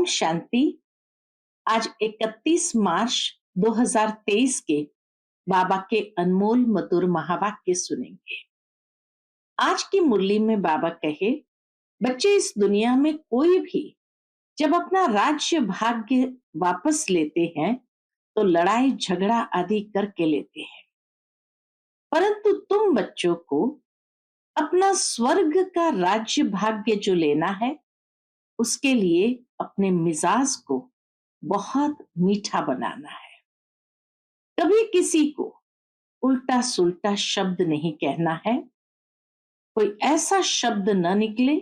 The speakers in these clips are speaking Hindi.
शांति। आज 31 मार्च 2023 के बाबा के अनमोल मधुर महावाक्य सुनेंगे। आज की मुरली में बाबा कहे, बच्चे इस दुनिया में कोई भी जब अपना राज्य भाग्य वापस लेते हैं तो लड़ाई झगड़ा आदि करके लेते हैं, परंतु तुम बच्चों को अपना स्वर्ग का राज्य भाग्य जो लेना है उसके लिए अपने मिजाज को बहुत मीठा बनाना है। कभी किसी को उल्टा सुल्टा शब्द नहीं कहना है। कोई ऐसा शब्द न निकले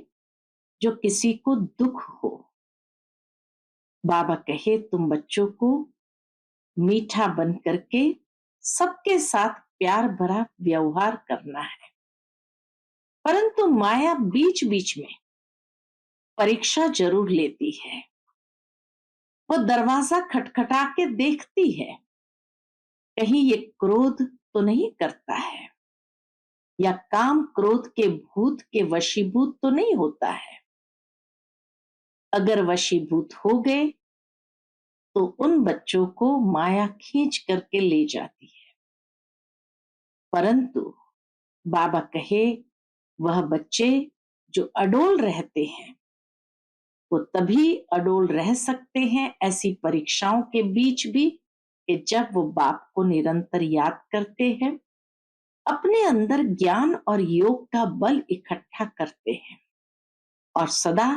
जो किसी को दुख हो। बाबा कहे, तुम बच्चों को मीठा बन करके सबके साथ प्यार भरा व्यवहार करना है, परंतु माया बीच बीच में परीक्षा जरूर लेती है। वो दरवाजा खटखटा के देखती है, कहीं ये क्रोध तो नहीं करता है या काम क्रोध के भूत के वशीभूत तो नहीं होता है। अगर वशीभूत हो गए तो उन बच्चों को माया खींच करके ले जाती है। परंतु बाबा कहे, वह बच्चे जो अडोल रहते हैं वो तभी अडोल रह सकते हैं ऐसी परीक्षाओं के बीच भी कि जब वो बाप को निरंतर याद करते हैं, अपने अंदर ज्ञान और योग का बल इकट्ठा करते हैं और सदा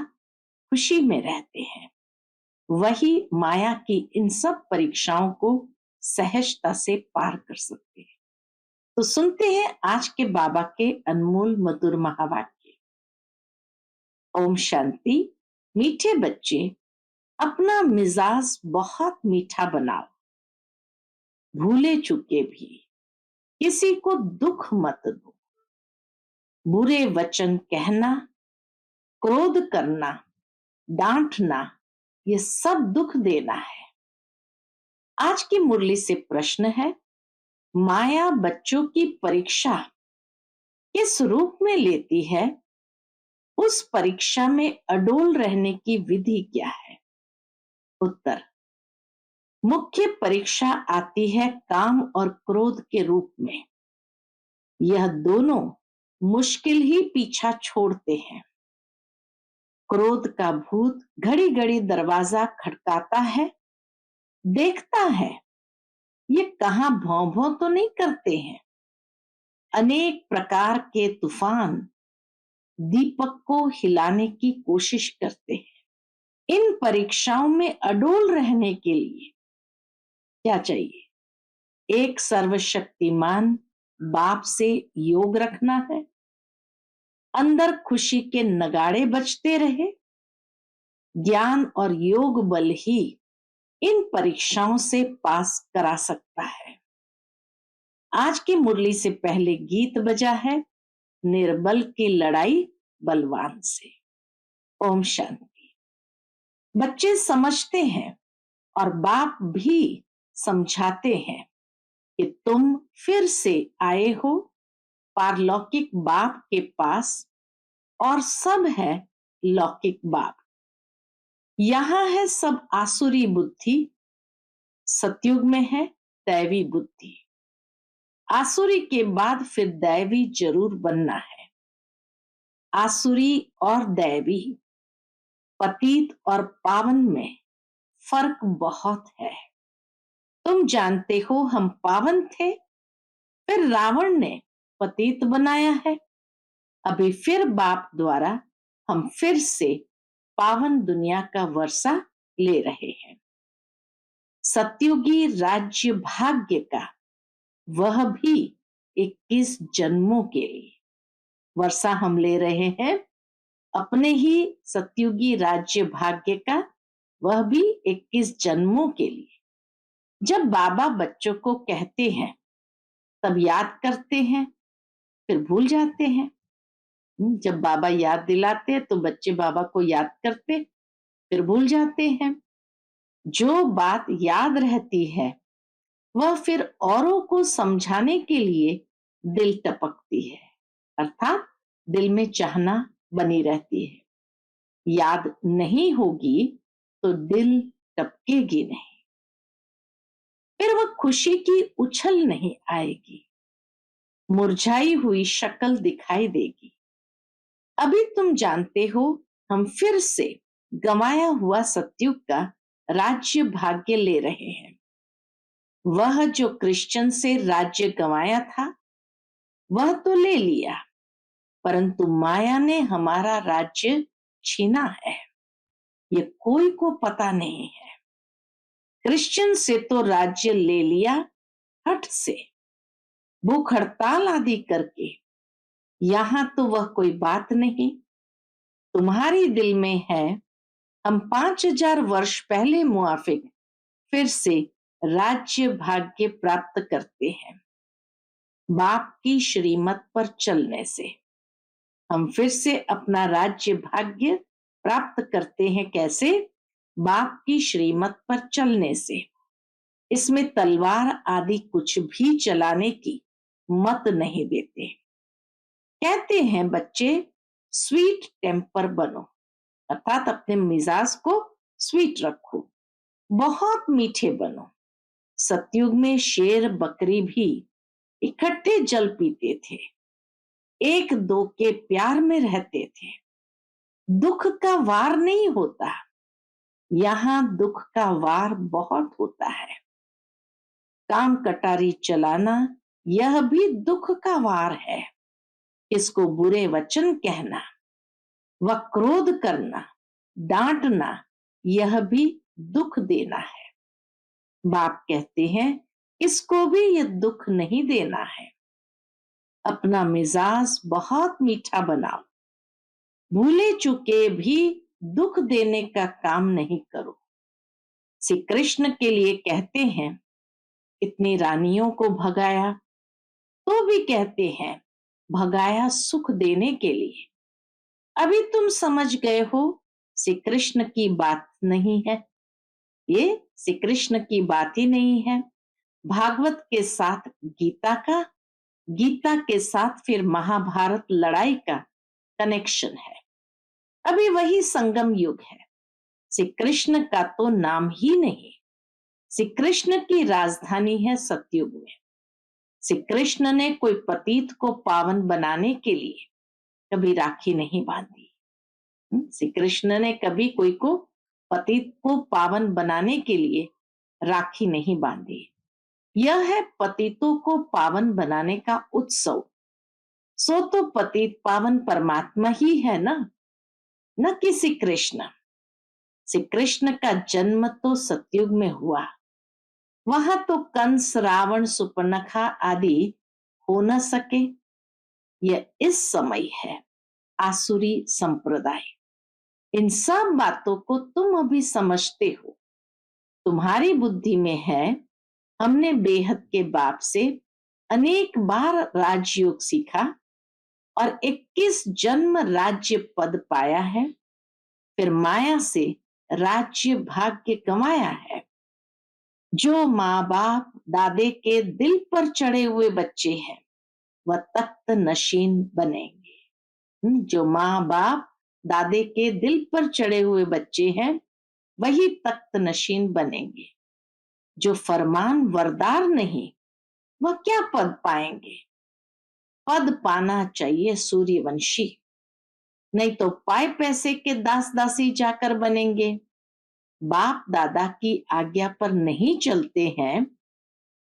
खुशी में रहते हैं। वही माया की इन सब परीक्षाओं को सहजता से पार कर सकते हैं। तो सुनते हैं आज के बाबा के अनमोल मधुर महावाक्य। ओम शांति। मीठे बच्चे, अपना मिजाज बहुत मीठा बनाओ। भूले चुके भी किसी को दुख मत दो। बुरे वचन कहना, क्रोध करना, डांटना, ये सब दुख देना है। आज की मुरली से प्रश्न है, माया बच्चों की परीक्षा किस रूप में लेती है? उस परीक्षा में अडोल रहने की विधि क्या है? उत्तर, मुख्य परीक्षा आती है काम और क्रोध के रूप में। यह दोनों मुश्किल ही पीछा छोड़ते हैं। क्रोध का भूत घड़ी घड़ी दरवाजा खटकाता है, देखता है ये कहां भौं भौं तो नहीं करते हैं। अनेक प्रकार के तूफान दीपक को हिलाने की कोशिश करते हैं। इन परीक्षाओं में अडोल रहने के लिए क्या चाहिए? एक सर्वशक्तिमान बाप से योग रखना है, अंदर खुशी के नगाड़े बजते रहे। ज्ञान और योग बल ही इन परीक्षाओं से पास करा सकता है। आज की मुरली से पहले गीत बजा है, निर्बल की लड़ाई बलवान से। ओम शांति। बच्चे समझते हैं और बाप भी समझाते हैं कि तुम फिर से आए हो पारलौकिक बाप के पास और सब है लौकिक बाप। यहां है सब आसुरी बुद्धि, सतयुग में है दैवी बुद्धि। आसुरी के बाद फिर दैवी जरूर बनना है। आसुरी और दैवी, पतित और पावन में फर्क बहुत है। तुम जानते हो हम पावन थे, फिर रावण ने पतित बनाया है। अभी फिर बाप द्वारा हम फिर से पावन दुनिया का वर्षा ले रहे हैं। सतयुगी राज्य भाग्य का वह भी 21 जन्मों के लिए वर्षा हम ले रहे हैं। अपने ही सतयुगी राज्य भाग्य का वह भी 21 जन्मों के लिए। जब बाबा बच्चों को कहते हैं तब याद करते हैं, फिर भूल जाते हैं। जब बाबा याद दिलाते हैं तो बच्चे बाबा को याद करते, फिर भूल जाते हैं। जो बात याद रहती है वह फिर औरों को समझाने के लिए दिल टपकती है, अर्थात दिल में चाहना बनी रहती है। याद नहीं होगी तो दिल टपकेगी नहीं, फिर वह खुशी की उछल नहीं आएगी, मुरझाई हुई शक्ल दिखाई देगी। अभी तुम जानते हो, हम फिर से गंवाया हुआ सतयुग का राज्य भाग्य ले रहे हैं। वह जो कृष्ण से राज्य गंवाया था वह तो ले लिया, परंतु माया ने हमारा राज्य छीना है, ये कोई को पता नहीं है। कृष्ण से तो राज्य ले लिया हठ से, भूख हड़ताल आदि करके। यहां तो वह कोई बात नहीं, तुम्हारी दिल में है। हम 5000 वर्ष पहले मुआफिक फिर से राज्य भाग्य प्राप्त करते हैं। बाप की श्रीमत पर चलने से हम फिर से अपना राज्य भाग्य प्राप्त करते हैं। कैसे? बाप की श्रीमत पर चलने से। इसमें तलवार आदि कुछ भी चलाने की मत नहीं देते। कहते हैं बच्चे स्वीट टेम्पर बनो, अर्थात अपने मिजाज को स्वीट रखो, बहुत मीठे बनो। सतयुग में शेर बकरी भी इकट्ठे जल पीते थे, एक दो के प्यार में रहते थे। दुख का वार नहीं होता, यहाँ दुख का वार बहुत होता है। काम कटारी चलाना यह भी दुख का वार है। इसको बुरे वचन कहना व क्रोध करना, डांटना, यह भी दुख देना है। बाप कहते हैं इसको भी यह दुख नहीं देना है। अपना मिजाज बहुत मीठा बनाओ, भूले चुके भी दुख देने का काम नहीं करो। श्री कृष्ण के लिए कहते हैं इतनी रानियों को भगाया, तो भी कहते हैं भगाया सुख देने के लिए। अभी तुम समझ गए हो श्री कृष्ण की बात नहीं है, ये श्री कृष्ण की बात ही नहीं है। भागवत के साथ गीता का, गीता के साथ फिर महाभारत लड़ाई का कनेक्शन है। अभी वही संगम युग है। श्री कृष्ण का तो नाम ही नहीं। श्री कृष्ण की राजधानी है सतयुग में। श्री कृष्ण ने कोई पतित को पावन बनाने के लिए कभी राखी नहीं बांधी। श्री कृष्ण ने कभी कोई को पतित को पावन बनाने के लिए राखी नहीं बांधी। यह है पतितों को पावन बनाने का उत्सव। सो तो पतित पावन परमात्मा ही है ना, न कि श्री कृष्ण। श्री कृष्ण का जन्म तो सतयुग में हुआ, वहां तो कंस, रावण, सुपर्णखा आदि हो न सके। यह इस समय है आसुरी संप्रदाय। इन सब बातों को तुम अभी समझते हो, तुम्हारी बुद्धि में है। हमने बेहद के बाप से अनेक बार राजयोग सीखा और 21 जन्म राज्य पद पाया है, फिर माया से राज्य भाग्य कमाया है। जो माँ बाप दादे के दिल पर चढ़े हुए बच्चे हैं वह तख्त नशीन बनेंगे। जो माँ बाप दादे के दिल पर चढ़े हुए बच्चे हैं वही तख्त नशीन बनेंगे। जो फरमान वरदार नहीं वह क्या पद पाएंगे? पद पाना चाहिए सूर्यवंशी, नहीं तो पाए पैसे के दास दासी जाकर बनेंगे। बाप दादा की आज्ञा पर नहीं चलते हैं।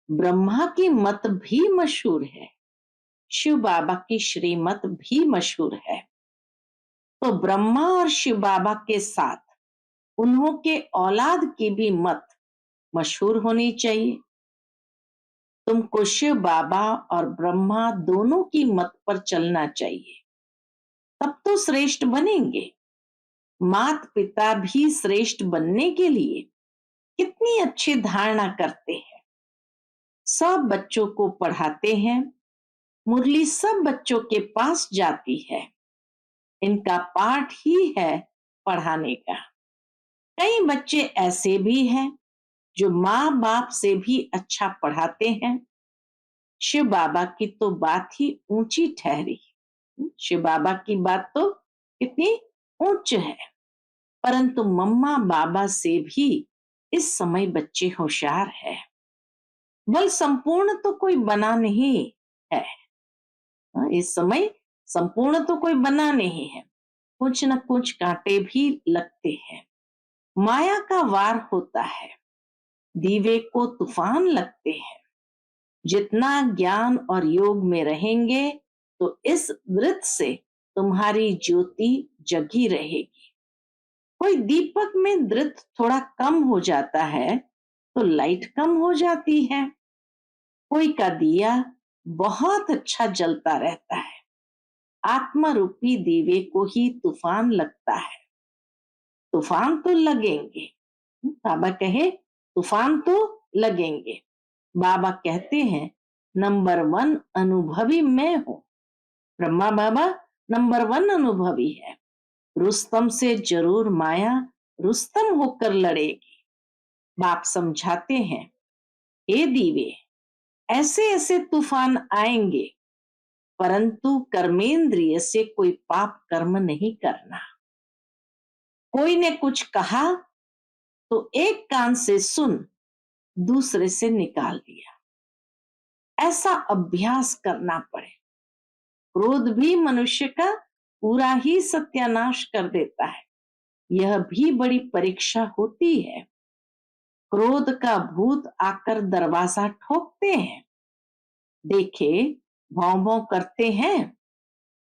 ब्रह्मा की मत भी मशहूर है, शिव बाबा की श्रीमत भी मशहूर है। तो ब्रह्मा और शिव बाबा के साथ उन्हों के औलाद की भी मत मशहूर होनी चाहिए। तुमको शिव बाबा और ब्रह्मा दोनों की मत पर चलना चाहिए, तब तो श्रेष्ठ बनेंगे। माता पिता भी श्रेष्ठ बनने के लिए कितनी अच्छी धारणा करते हैं। सब बच्चों को पढ़ाते हैं, मुरली सब बच्चों के पास जाती है। इनका पाठ ही है पढ़ाने का। कई बच्चे ऐसे भी हैं जो माँ बाप से भी अच्छा पढ़ाते हैं। शिव बाबा की तो बात ही ऊंची ठहरी। शिव बाबा की बात तो कितनी ऊंच है। परंतु मम्मा बाबा से भी इस समय बच्चे होशियार है। बल संपूर्ण तो कोई बना नहीं है। इस समय संपूर्ण तो कोई बना नहीं है, कुछ न कुछ कांटे भी लगते हैं। माया का वार होता है, दीवे को तूफान लगते हैं। जितना ज्ञान और योग में रहेंगे तो इस वृत्त से तुम्हारी ज्योति जगी रहेगी। कोई दीपक में वृत्त थोड़ा कम हो जाता है तो लाइट कम हो जाती है। कोई का दिया बहुत अच्छा जलता रहता है। आत्मा रूपी दीवे को ही तूफान लगता है। तूफान तो लगेंगे, बाबा कहे तूफान तो लगेंगे। बाबा कहते हैं नंबर 1 अनुभवी मैं हूं। ब्रह्मा बाबा नंबर 1 अनुभवी है। रुस्तम से जरूर माया रुस्तम होकर लड़ेगी। बाप समझाते हैं, हे दीवे, ऐसे ऐसे तूफान आएंगे, परंतु कर्मेंद्रिय से कोई पाप कर्म नहीं करना। कोई ने कुछ कहा तो एक कान से सुन, दूसरे से निकाल दिया। ऐसा अभ्यास करना पड़े। क्रोध भी मनुष्य का पूरा ही सत्यानाश कर देता है। यह भी बड़ी परीक्षा होती है। क्रोध का भूत आकर दरवाजा ठोकते हैं। देखे भौं भौं करते हैं।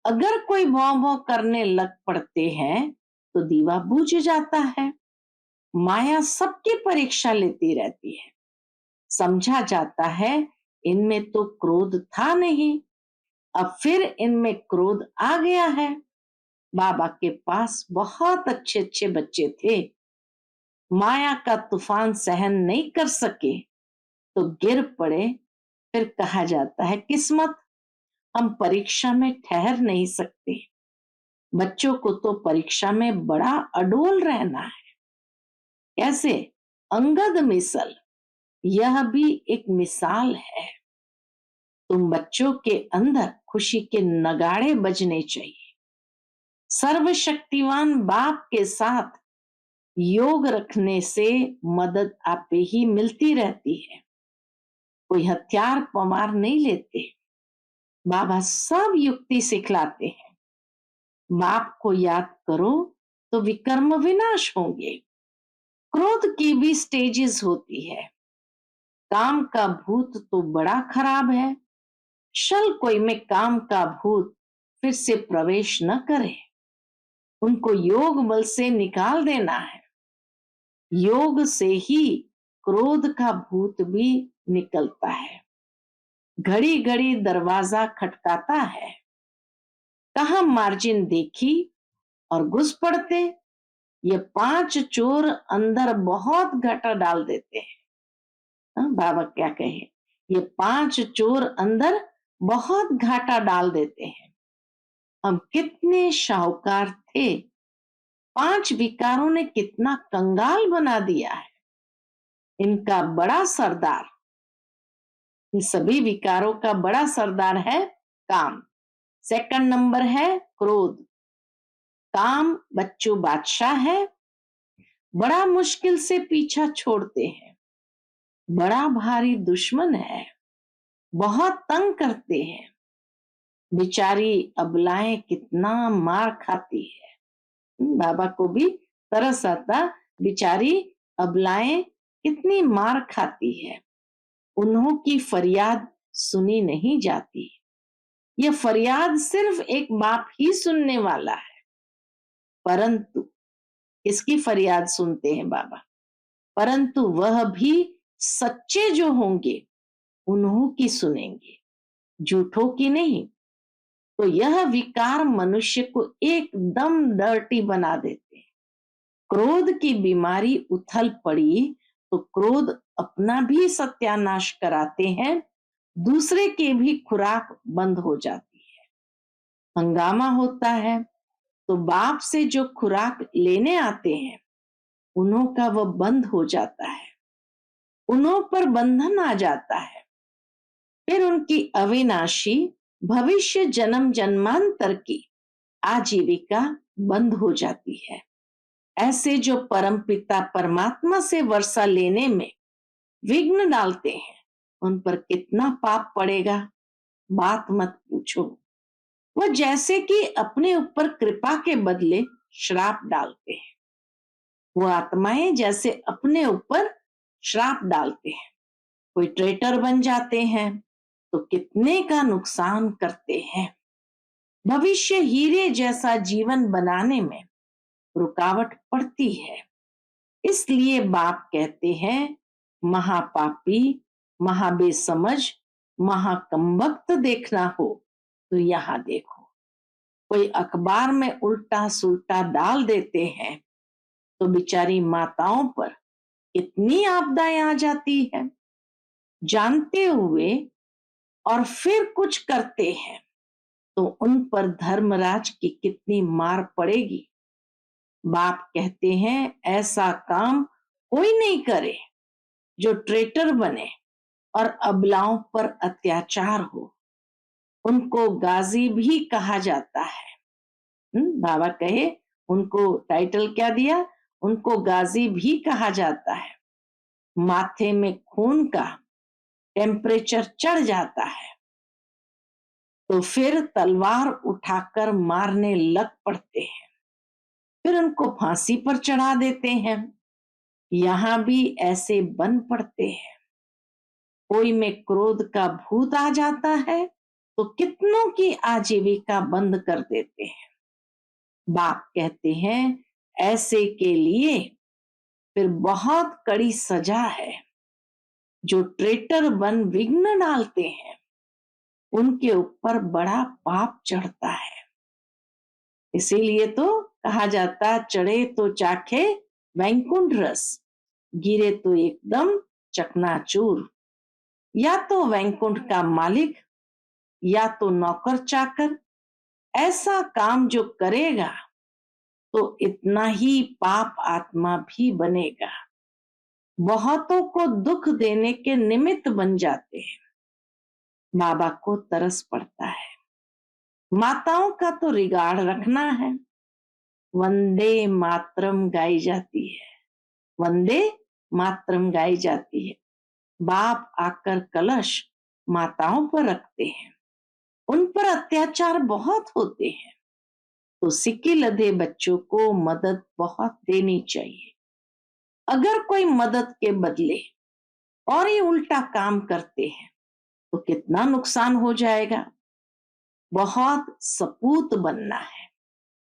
अगर कोई भौं भौं करने लग पड़ते हैं तो दीवा बुझ जाता है। माया सबकी परीक्षा लेती रहती है। समझा जाता है इनमें तो क्रोध था नहीं, अब फिर इनमें क्रोध आ गया है। बाबा के पास बहुत अच्छे अच्छे बच्चे थे, माया का तूफान सहन नहीं कर सके तो गिर पड़े। फिर कहा जाता है किस्मत, हम परीक्षा में ठहर नहीं सकते। बच्चों को तो परीक्षा में बड़ा अडोल रहना है। कैसे? अंगद मिसल, यह भी एक मिसाल है। तुम बच्चों के अंदर खुशी के नगाड़े बजने चाहिए। सर्वशक्तिवान बाप के साथ योग रखने से मदद आपे ही मिलती रहती है। कोई हथियार पमार नहीं लेते। बाबा सब युक्ति सिखलाते हैं। बाप को याद करो तो विकर्म विनाश होंगे। क्रोध की भी स्टेजेस होती है। काम का भूत तो बड़ा खराब है। शल कोई में काम का भूत फिर से प्रवेश न करे। उनको योग बल से निकाल देना है। योग से ही क्रोध का भूत भी निकलता है। घड़ी घड़ी दरवाजा खटकाता है। कहा मार्जिन देखी और घुस पड़ते। ये 5 चोर अंदर बहुत घाटा डाल देते हैं। बाबा क्या कहे, ये 5 चोर अंदर बहुत घाटा डाल देते हैं। हम कितने शाहूकार थे, 5 विकारों ने कितना कंगाल बना दिया है। इनका बड़ा सरदार, इन सभी विकारों का बड़ा सरदार है काम। सेकंड नंबर है क्रोध। काम बच्चों बादशाह है, बड़ा मुश्किल से पीछा छोड़ते हैं। बड़ा भारी दुश्मन है, बहुत तंग करते हैं। बेचारी अबलाएं कितना मार खाती है। बाबा को भी तरस आता, बेचारी अबलाएं कितनी मार खाती है। उन्हों की फरियाद सुनी नहीं जाती। यह फरियाद सिर्फ एक बाप ही सुनने वाला है। परंतु इसकी फरियाद सुनते हैं बाबा, परंतु वह भी सच्चे जो होंगे उन्हों की सुनेंगे, झूठों की नहीं। तो यह विकार मनुष्य को एकदम डर्टी बना देते हैं। क्रोध की बीमारी उथल पड़ी तो क्रोध अपना भी सत्यानाश कराते हैं, दूसरे की भी खुराक बंद हो जाती है। हंगामा होता है तो बाप से जो खुराक लेने आते हैं उन्हों का वह बंद हो जाता है। उन्हों पर बंधन आ जाता है। फिर उनकी अविनाशी भविष्य जन्म जन्मांतर की आजीविका बंद हो जाती है। ऐसे जो परमपिता परमात्मा से वर्षा लेने में विघ्न डालते हैं, उन पर कितना पाप पड़ेगा, बात मत पूछो। वह जैसे कि अपने ऊपर कृपा के बदले श्राप डालते हैं। वो आत्माएं जैसे अपने ऊपर श्राप डालते हैं। कोई ट्रेटर बन जाते हैं तो कितने का नुकसान करते हैं। भविष्य हीरे जैसा जीवन बनाने में रुकावट पड़ती है। इसलिए बाप कहते हैं, महापापी, महाबेसमझ, महाकमबख्त देखना हो तो यहाँ देखो। कोई अखबार में उल्टा सुल्टा डाल देते हैं तो बेचारी माताओं पर कितनी आपदाएं आ जाती है। जानते हुए और फिर कुछ करते हैं तो उन पर धर्मराज की कितनी मार पड़ेगी। बाप कहते हैं, ऐसा काम कोई नहीं करे जो ट्रेटर बने और अबलाओं पर अत्याचार हो। उनको गाजी भी कहा जाता है। बाबा कहे, उनको टाइटल क्या दिया, उनको गाजी भी कहा जाता है। माथे में खून का टेम्परेचर चढ़ जाता है तो फिर तलवार उठाकर मारने लग पड़ते हैं, फिर उनको फांसी पर चढ़ा देते हैं। यहां भी ऐसे बन पड़ते हैं। कोई में क्रोध का भूत आ जाता है तो कितनों की आजीविका बंद कर देते हैं। बाप कहते हैं, ऐसे के लिए फिर बहुत कड़ी सजा है। जो ट्रेटर बन विघ्न डालते हैं उनके ऊपर बड़ा पाप चढ़ता है। इसीलिए तो कहा जाता, चढ़े तो चाखे वैकुंठ रस, गिरे तो एकदम चकनाचूर। या तो वैकुंठ का मालिक या तो नौकर चाकर ऐसा काम जो करेगा तो इतना ही पाप आत्मा भी बनेगा। बहुतों को दुख देने के निमित्त बन जाते हैं। बाबा को तरस पड़ता है। माताओं का तो रिगाड़ रखना है। वंदे मातरम गाई जाती है, वंदे मातरम गाई जाती है। बाप आकर कलश माताओं पर रखते हैं। उन पर अत्याचार बहुत होते हैं तो सिक्के लदे बच्चों को मदद बहुत देनी चाहिए। अगर कोई मदद के बदले और ही उल्टा काम करते हैं तो कितना नुकसान हो जाएगा। बहुत सपूत बनना है,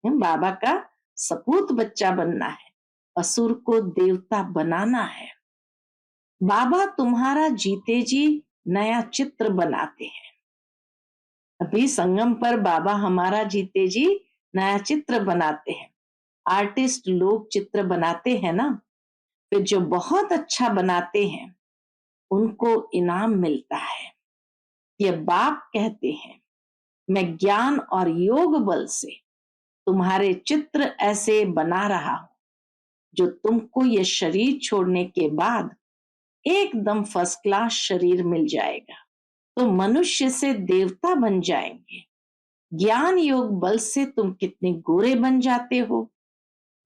बाबा का सपूत बच्चा बनना है, असुर को देवता बनाना है। बाबा तुम्हारा जीते जी नया चित्र बनाते हैं। अभी संगम पर बाबा हमारा जीते जी नया चित्र बनाते हैं। आर्टिस्ट लोग चित्र बनाते हैं ना, फिर जो बहुत अच्छा बनाते हैं उनको इनाम मिलता है। ये बाप कहते हैं, मैं ज्ञान और योग बल से तुम्हारे चित्र ऐसे बना रहा हूं जो तुमको ये शरीर छोड़ने के बाद एकदम फर्स्ट क्लास शरीर मिल जाएगा तो मनुष्य से देवता बन जाएंगे। ज्ञान योग बल से तुम कितने गोरे बन जाते हो।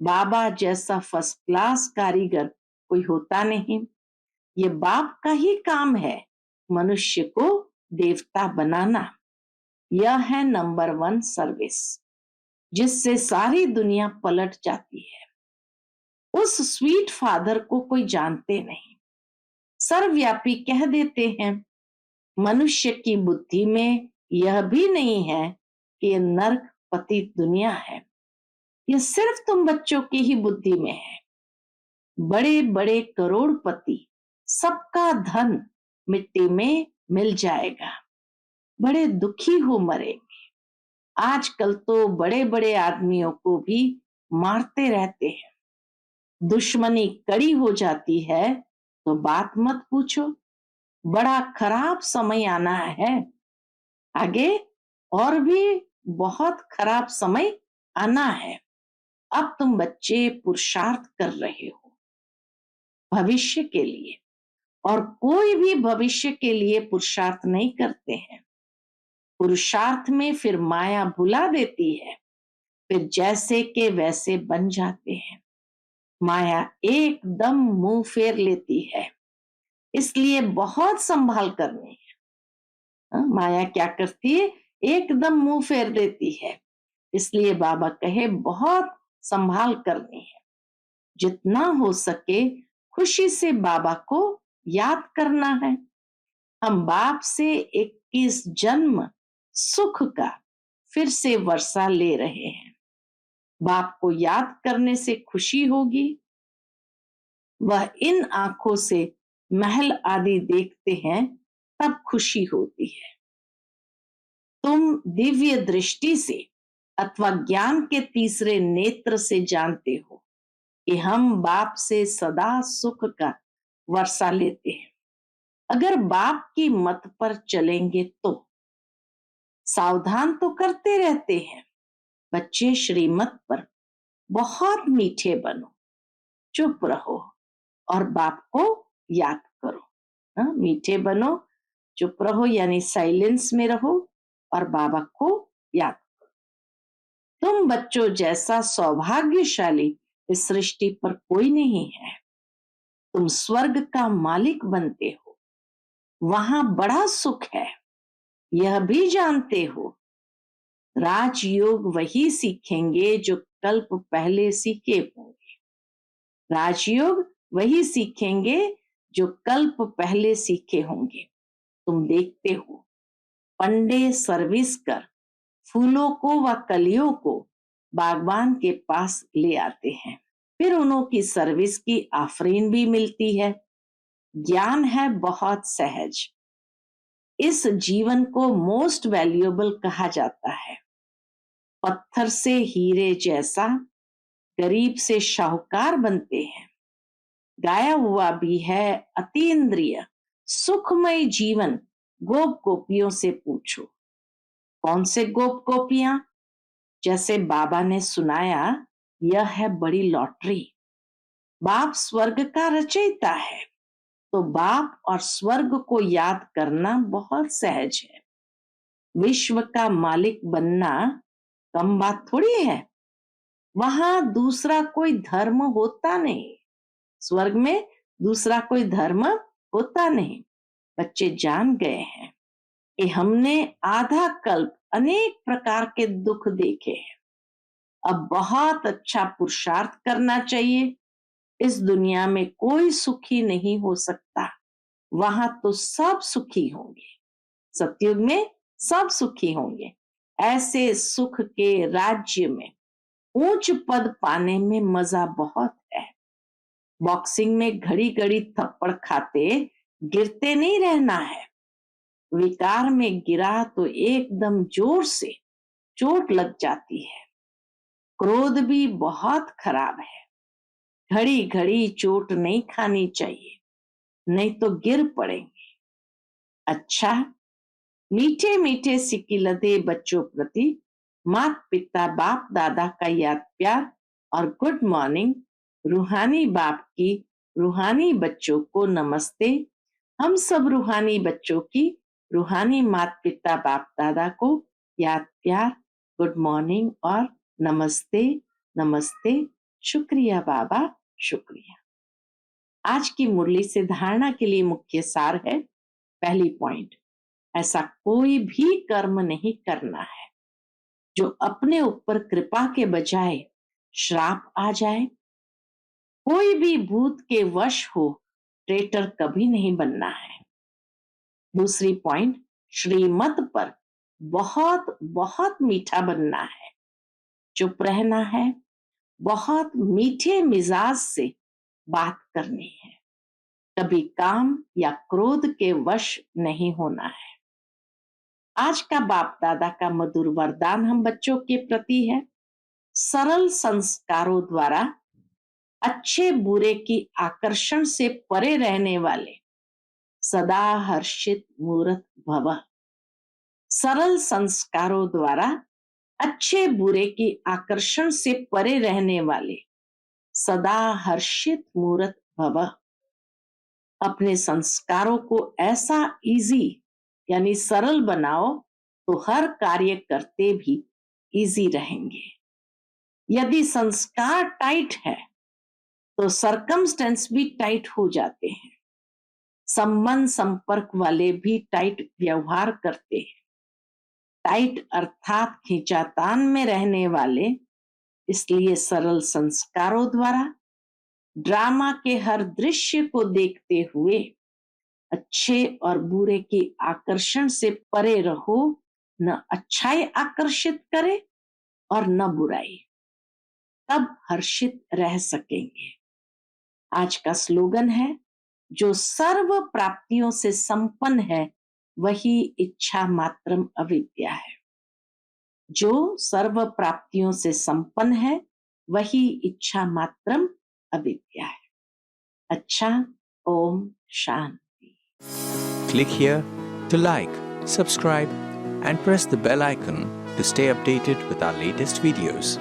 बाबा जैसा फर्स्ट क्लास कारीगर कोई होता नहीं। ये बाप का ही काम है मनुष्य को देवता बनाना। यह है नंबर 1 सर्विस जिससे सारी दुनिया पलट जाती है। उस स्वीट फादर को कोई जानते नहीं, सर्वव्यापी कह देते हैं। मनुष्य की बुद्धि में यह भी नहीं है कि यह नरक पतित दुनिया है। यह सिर्फ तुम बच्चों की ही बुद्धि में है। बड़े बड़े करोड़पति, सबका धन मिट्टी में मिल जाएगा, बड़े दुखी हो मरेंगे। आजकल तो बड़े बड़े आदमियों को भी मारते रहते हैं। दुश्मनी कड़ी हो जाती है तो बात मत पूछो। बड़ा खराब समय आना है आगे, और भी बहुत खराब समय आना है। अब तुम बच्चे पुरुषार्थ कर रहे हो भविष्य के लिए, और कोई भी भविष्य के लिए पुरुषार्थ नहीं करते हैं। पुरुषार्थ में फिर माया भुला देती है, फिर जैसे के वैसे बन जाते हैं। माया एकदम मुंह फेर लेती है, इसलिए बहुत संभाल करनी है। माया क्या करती है? एकदम मुंह फेर देती है, इसलिए बाबा कहे बहुत संभाल करनी है। जितना हो सके खुशी से बाबा को याद करना है। हम बाप से 21 जन्म सुख का फिर से वर्षा ले रहे हैं। बाप को याद करने से खुशी होगी। वह इन आंखों से महल आदि देखते हैं, तब खुशी होती है। तुम दिव्य दृष्टि से अथवा ज्ञान के तीसरे नेत्र से जानते हो कि हम बाप से सदा सुख का वर्षा लेते हैं। अगर बाप की मत पर चलेंगे तो सावधान तो करते रहते हैं, बच्चे श्रीमत पर बहुत मीठे बनो, चुप रहो और बाप को याद करो। मीठे बनो, चुप रहो यानी साइलेंस में रहो और बाबा को याद करो। तुम बच्चों जैसा सौभाग्यशाली इस सृष्टि पर कोई नहीं है। तुम स्वर्ग का मालिक बनते हो, वहां बड़ा सुख है, यह भी जानते हो। राजयोग वही सीखेंगे जो कल्प पहले सीखे होंगे। राजयोग वही सीखेंगे जो कल्प पहले सीखे होंगे। तुम देखते हो पंडे सर्विस कर फूलों को व कलियों को बागवान के पास ले आते हैं, फिर उनकी सर्विस की आफरीन भी मिलती है। ज्ञान है बहुत सहज। इस जीवन को मोस्ट वैल्यूएबल कहा जाता है। पत्थर से हीरे जैसा गरीब से शाहूकार बनते हैं। गाया हुआ भी है अतीन्द्रिय सुखमय जीवन गोप गोपियों से पूछो। कौन से गोप गोपियां? जैसे बाबा ने सुनाया, यह है बड़ी लॉटरी। बाप स्वर्ग का रचयिता है, तो बाप और स्वर्ग को याद करना बहुत सहज है। विश्व का मालिक बनना कम बात थोड़ी है। वहां दूसरा कोई धर्म होता नहीं। स्वर्ग में दूसरा कोई धर्म होता नहीं। बच्चे जान गए हैं कि हमने आधा कल्प अनेक प्रकार के दुख देखे हैं। अब बहुत अच्छा पुरुषार्थ करना चाहिए। इस दुनिया में कोई सुखी नहीं हो सकता, वहां तो सब सुखी होंगे। सतयुग में सब सुखी होंगे। ऐसे सुख के राज्य में ऊंच पद पाने में मजा बहुत है। बॉक्सिंग में घड़ी घड़ी थप्पड़ खाते गिरते नहीं रहना है। विकार में गिरा तो एकदम जोर से चोट लग जाती है। क्रोध भी बहुत खराब है। घड़ी घड़ी चोट नहीं खानी चाहिए, नहीं तो गिर पड़ेंगे। अच्छा, मीठे मीठे सिकिलते बच्चों प्रति माता पिता बाप दादा का याद प्यार और गुड मॉर्निंग। रूहानी बाप की रूहानी बच्चों को नमस्ते। हम सब रूहानी बच्चों की रूहानी माता पिता बाप दादा को याद प्यार, गुड मॉर्निंग और नमस्ते नमस्ते। शुक्रिया बाबा, शुक्रिया। आज की मुरली से धारणा के लिए मुख्य सार है। पहली पॉइंट, ऐसा कोई भी कर्म नहीं करना है जो अपने ऊपर कृपा के बजाय श्राप आ जाए। कोई भी भूत के वश हो ट्रेटर कभी नहीं बनना है। दूसरी पॉइंट, श्रीमत पर बहुत बहुत मीठा बनना है, चुप रहना है, बहुत मीठे मिजाज से बात करनी है, कभी काम या क्रोध के वश नहीं होना है। आज का बाप दादा का मधुर वरदान हम बच्चों के प्रति है। सरल संस्कारों द्वारा अच्छे बुरे की आकर्षण से परे रहने वाले सदा हर्षित मूर्त भव। सरल संस्कारों द्वारा अच्छे बुरे की आकर्षण से परे रहने वाले सदा हर्षित मूर्त भव। अपने संस्कारों को ऐसा इजी यानी सरल बनाओ तो हर कार्य करते भी इजी रहेंगे। यदि संस्कार टाइट है तो सरकमस्टेंस भी टाइट हो जाते हैं, संबंध संपर्क वाले भी टाइट व्यवहार करते हैं। टाइट अर्थात खींचातान में रहने वाले, इसलिए सरल संस्कारों द्वारा ड्रामा के हर दृश्य को देखते हुए अच्छे और बुरे के आकर्षण से परे रहो। न अच्छाई आकर्षित करे और न बुराई, तब हर्षित रह सकेंगे। आज का स्लोगन है, जो सर्व प्राप्तियों से संपन्न है वही इच्छा मात्रम अविद्या है। जो सर्व प्राप्तियों से संपन्न है वही इच्छा मात्रम अविद्या है। अच्छा, Om Shanti. Click here to like, subscribe, and press the bell icon to stay updated with our latest videos.